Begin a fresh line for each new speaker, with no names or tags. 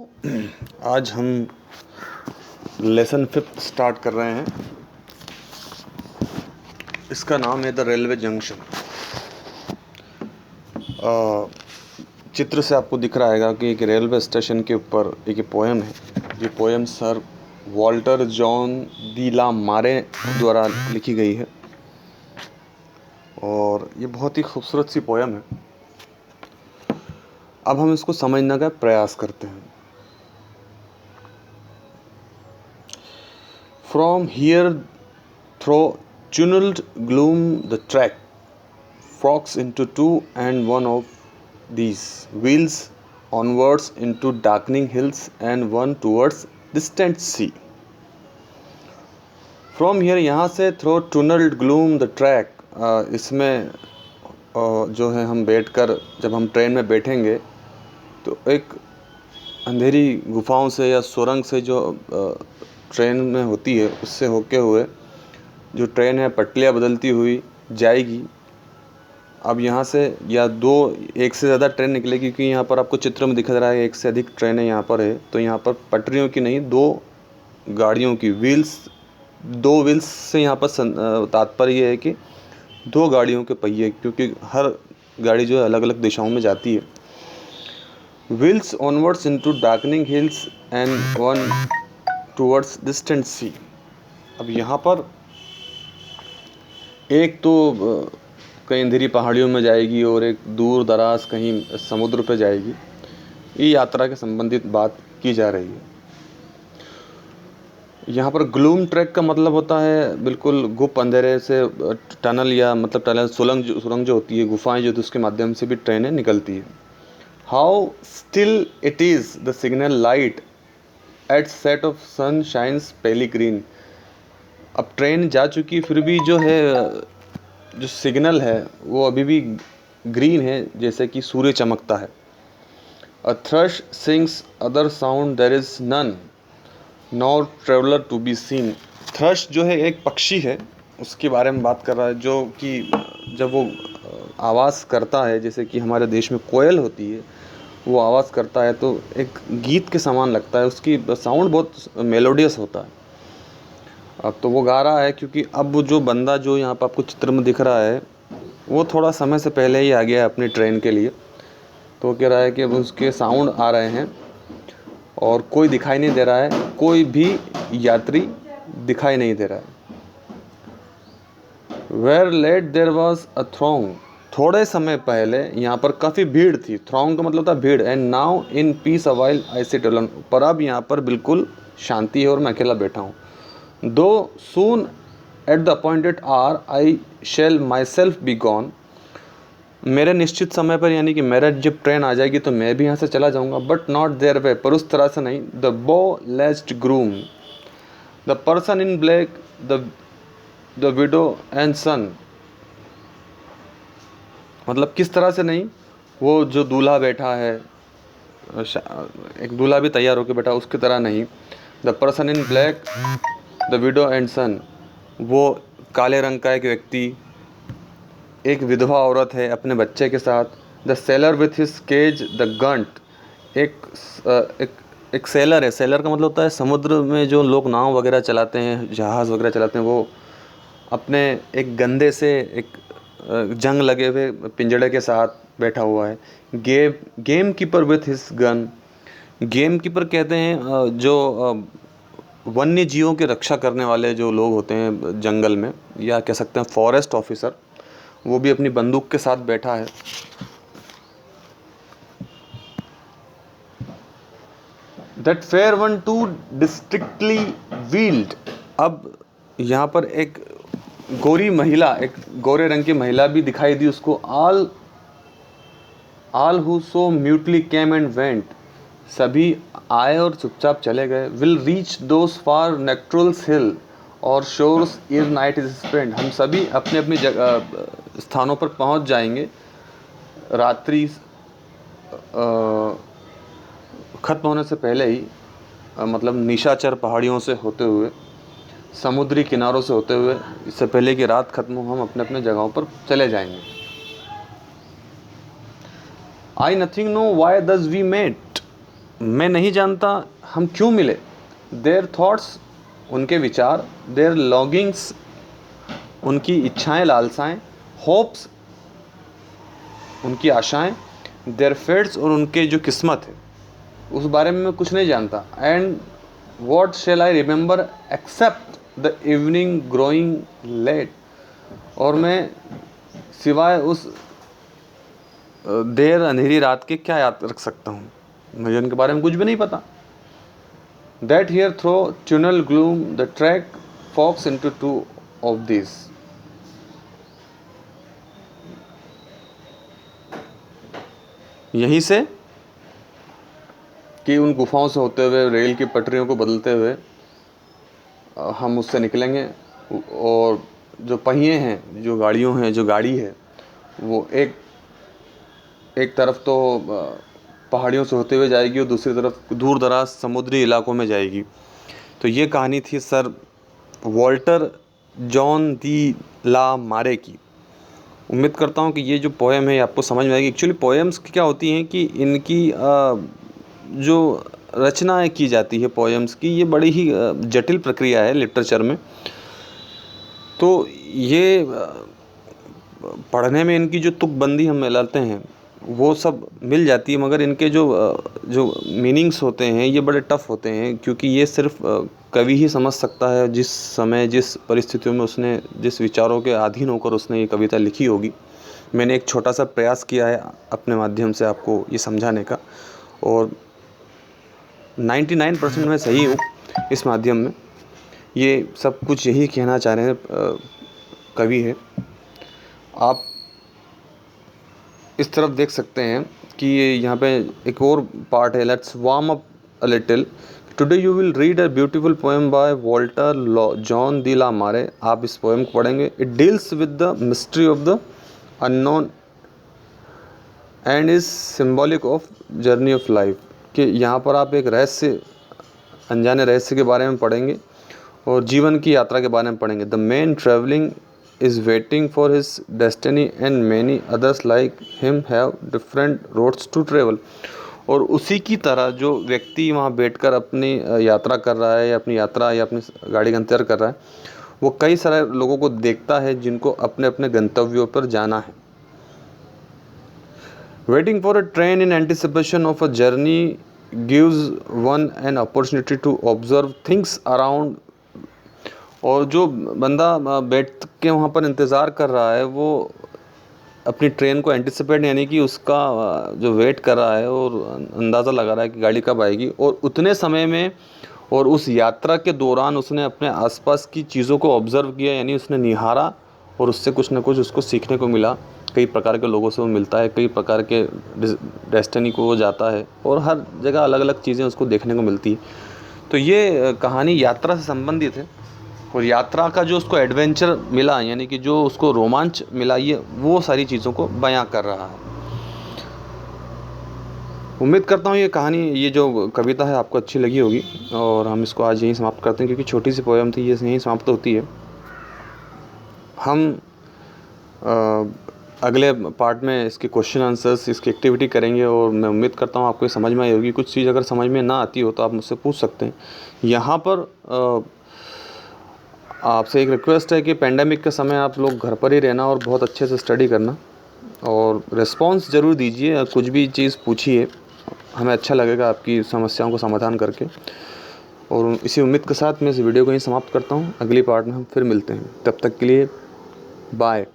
आज हम lesson 5 start कर रहे हैं। इसका नाम है द रेलवे जंक्शन। चित्र से आपको दिख रहा है कि एक रेलवे स्टेशन के ऊपर एक पोएम है। ये poem sir Walter John de la Mare द्वारा लिखी गई है और ये बहुत ही खूबसूरत सी पोएम है। अब हम इसको समझने का प्रयास करते हैं। From here, through tunneled gloom, the track forks into two, and one of these wheels onwards into darkening hills, and one towards distant sea. From here, यहाँ से through tunneled gloom, the track, इसमें जो है हम बैठकर जब हम train में बैठेंगे तो एक अंधेरी गुफाओं से या सुरंग से जो ट्रेन में होती है उससे होके हुए जो ट्रेन है पटलियाँ बदलती हुई जाएगी। अब यहाँ से या एक से ज़्यादा ट्रेन निकलेगी क्योंकि यहाँ पर आपको चित्र में दिख रहा है एक से अधिक ट्रेनें यहाँ पर है। तो यहाँ पर पटरियों की नहीं, दो गाड़ियों की दो व्हील्स से यहाँ पर तात्पर्य ये है कि दो गाड़ियों के पहिए, क्योंकि हर गाड़ी जो है अलग अलग दिशाओं में जाती है। Wheels onwards into darkening hills and one towards distant sea. अब यहाँ पर एक तो कहीं अंधेरी पहाड़ियों में जाएगी और एक दूर दराज कहीं समुद्र पे जाएगी। ये यात्रा के संबंधित बात की जा रही है। यहाँ पर ग्लूम ट्रैक का मतलब होता है बिल्कुल गुप्त अंधेरे से टनल या मतलब टनल सुरंग जो होती है, गुफाएं जो उसके माध्यम से भी ट्रेनें निकलती है। How still it is the signal light at set of sun shines palely green. अब ट्रेन जा चुकी फिर भी जो है जो सिग्नल है वो अभी भी ग्रीन है, जैसे कि सूर्य चमकता है। A thrush sings other sound there is none nor traveller to be seen. Thrush जो है एक पक्षी है, उसके बारे में बात कर रहा है, जो कि जब वो आवाज़ करता है जैसे कि हमारे देश में कोयल होती है, वो आवाज़ करता है तो एक गीत के समान लगता है। उसकी साउंड बहुत मेलोडियस होता है। अब तो वो गा रहा है क्योंकि अब जो बंदा जो यहाँ पर आपको चित्र में दिख रहा है वो थोड़ा समय से पहले ही आ गया है अपनी ट्रेन के लिए। तो वो कह रहा है कि अब उसके साउंड आ रहे हैं और कोई दिखाई नहीं दे रहा है, कोई भी यात्री दिखाई नहीं दे रहा है। Where late there was a throng. थोड़े समय पहले यहाँ पर काफ़ी भीड़ थी। थ्रोंग का मतलब था भीड़। And now in peace awhile I sit alone. पर अब यहाँ पर बिल्कुल शांति है और मैं अकेला बैठा हूँ। Too soon at the appointed hour I shall myself be gone. मेरे निश्चित समय पर यानी कि मेरा जब ट्रेन आ जाएगी तो मैं भी यहाँ से चला जाऊँगा। बट नॉट देयर वे, पर उस तरह से नहीं। The bow laced groom, the person in black, the widow and son. मतलब किस तरह से नहीं, वो जो दूल्हा बैठा है, एक दूल्हा भी तैयार होकर बैठा, उसकी तरह नहीं। The person in black, the widow and son, वो काले रंग का एक व्यक्ति, एक विधवा औरत है अपने बच्चे के साथ। The sailor with his cage, the gaunt, एक सेलर है। सेलर का मतलब होता है समुद्र में जो लोग नाव वगैरह चलाते हैं, जहाज़ वगैरह चलाते हैं, वो अपने एक गंदे से एक जंग लगे हुए पिंजड़े के साथ बैठा हुआ है। Game keeper with his gun. Game keeper कहते हैं जो वन्य जीवों की रक्षा करने वाले जो लोग होते हैं जंगल में, या कह सकते हैं फॉरेस्ट ऑफिसर, वो भी अपनी बंदूक के साथ बैठा है। That fair one too distinctly wheeled. अब यहाँ पर एक गोरी महिला, एक गोरे रंग की महिला भी दिखाई दी उसको। All who so mutely came and went. सभी आए और चुपचाप चले गए। विल रीच दोस फार नेक्ट्रल्स हिल और shores is night is spend. हम सभी अपने अपनी स्थानों पर पहुंच जाएंगे। रात्रि ख़त्म होने से पहले ही, मतलब निशाचर पहाड़ियों से होते हुए, समुद्री किनारों से होते हुए, इससे पहले कि रात खत्म हो हम अपने अपने जगहों पर चले जाएंगे। आई नथिंग नो वाई दस वी मेट। मैं नहीं जानता हम क्यों मिले। देयर थॉट्स, उनके विचार, देयर लॉन्गिंग्स, उनकी इच्छाएं लालसाएं, होप्स, उनकी आशाएं, देयर फेट्स, और उनके जो किस्मत है उस बारे में मैं कुछ नहीं जानता। And what shall I remember except the evening growing late, और मैं सिवाय उस देर अंधेरी रात के क्या याद रख सकता हूँ, मुझे उनके बारे में कुछ भी नहीं पता। That here through tunnel gloom the track forks into two of this. यहीं से कि उन गुफाओं से होते हुए, रेल की पटरियों को बदलते हुए हम उससे निकलेंगे, और जो पहिए हैं, जो गाड़ियों हैं, जो गाड़ी है, वो एक तरफ तो पहाड़ियों से होते हुए जाएगी और दूसरी तरफ दूर दराज समुद्री इलाकों में जाएगी। तो ये कहानी थी sir Walter John de la मारे की। उम्मीद करता हूँ कि ये जो पोएम है आपको समझ में आएगी। एक्चुअली पोएम्स क्या होती हैं कि इनकी जो रचनाएं की जाती है पोएम्स की, ये बड़ी ही जटिल प्रक्रिया है लिटरेचर में। तो ये पढ़ने में इनकी जो तुकबंदी हम मिलाते हैं वो सब मिल जाती है, मगर इनके जो मीनिंग्स होते हैं ये बड़े टफ़ होते हैं, क्योंकि ये सिर्फ कवि ही समझ सकता है जिस समय, जिस परिस्थितियों में उसने, जिस विचारों के अधीन होकर उसने ये कविता लिखी होगी। मैंने एक छोटा सा प्रयास किया है अपने माध्यम से आपको ये समझाने का, और 99% मैं सही हूँ इस माध्यम में। ये सब कुछ यही कहना चाह रहे हैं कवि है। आप इस तरफ देख सकते हैं कि यहाँ पे एक और पार्ट है, let's warm up a little. Today you will read a beautiful poem by Walter John de la Mare. आप इस पोएम को पढ़ेंगे। It deals with the mystery of the unknown and is symbolic of journey of life. कि यहाँ पर आप एक रहस्य, अनजाने रहस्य के बारे में पढ़ेंगे और जीवन की यात्रा के बारे में पढ़ेंगे। The man travelling is waiting for his destiny and many others like him have different roads to travel। और उसी की तरह जो व्यक्ति वहाँ बैठकर अपनी यात्रा कर रहा है, या अपनी यात्रा या अपनी गाड़ी का इंतजार कर रहा है, वो कई सारे लोगों को देखता है जिनको अपने अपने गंतव्यों पर जाना है। Waiting for a train in anticipation of a journey gives one an opportunity to observe things around। और जो बंदा बैठ के वहाँ पर इंतज़ार कर रहा है वो अपनी ट्रेन को एंटिसिपेट, यानी कि उसका जो वेट कर रहा है और अंदाज़ा लगा रहा है कि गाड़ी कब आएगी, और उतने समय में और उस यात्रा के दौरान उसने अपने आसपास की चीज़ों को ऑब्ज़र्व किया, यानी उसने निहारा, और उससे कुछ ना कुछ उसको सीखने को मिला। कई प्रकार के लोगों से वो मिलता है, कई प्रकार के डेस्टिनी को वो जाता है, और हर जगह अलग अलग चीज़ें उसको देखने को मिलती है। तो ये कहानी यात्रा से संबंधित है, और यात्रा का जो उसको एडवेंचर मिला, यानी कि जो उसको रोमांच मिला, ये वो सारी चीज़ों को बयां कर रहा है। उम्मीद करता हूँ ये कहानी, ये जो कविता है आपको अच्छी लगी होगी, और हम इसको आज यहीं समाप्त करते हैं, क्योंकि छोटी सी पोएम थी, ये यहीं समाप्त होती है। हम अगले पार्ट में इसके क्वेश्चन आंसर्स, इसकी एक्टिविटी करेंगे, और मैं उम्मीद करता हूँ आपको ये समझ में आई होगी। कुछ चीज़ अगर समझ में ना आती हो तो आप मुझसे पूछ सकते हैं। यहाँ पर आपसे एक रिक्वेस्ट है कि पेंडेमिक के समय आप लोग घर पर ही रहना और बहुत अच्छे से स्टडी करना, और रिस्पांस ज़रूर दीजिए, कुछ भी चीज़ पूछिए, हमें अच्छा लगेगा आपकी समस्याओं को समाधान करके। और इसी उम्मीद के साथ मैं इस वीडियो को यहीं समाप्त करता हूँ। अगली पार्ट में हम फिर मिलते हैं, तब तक के लिए बाय।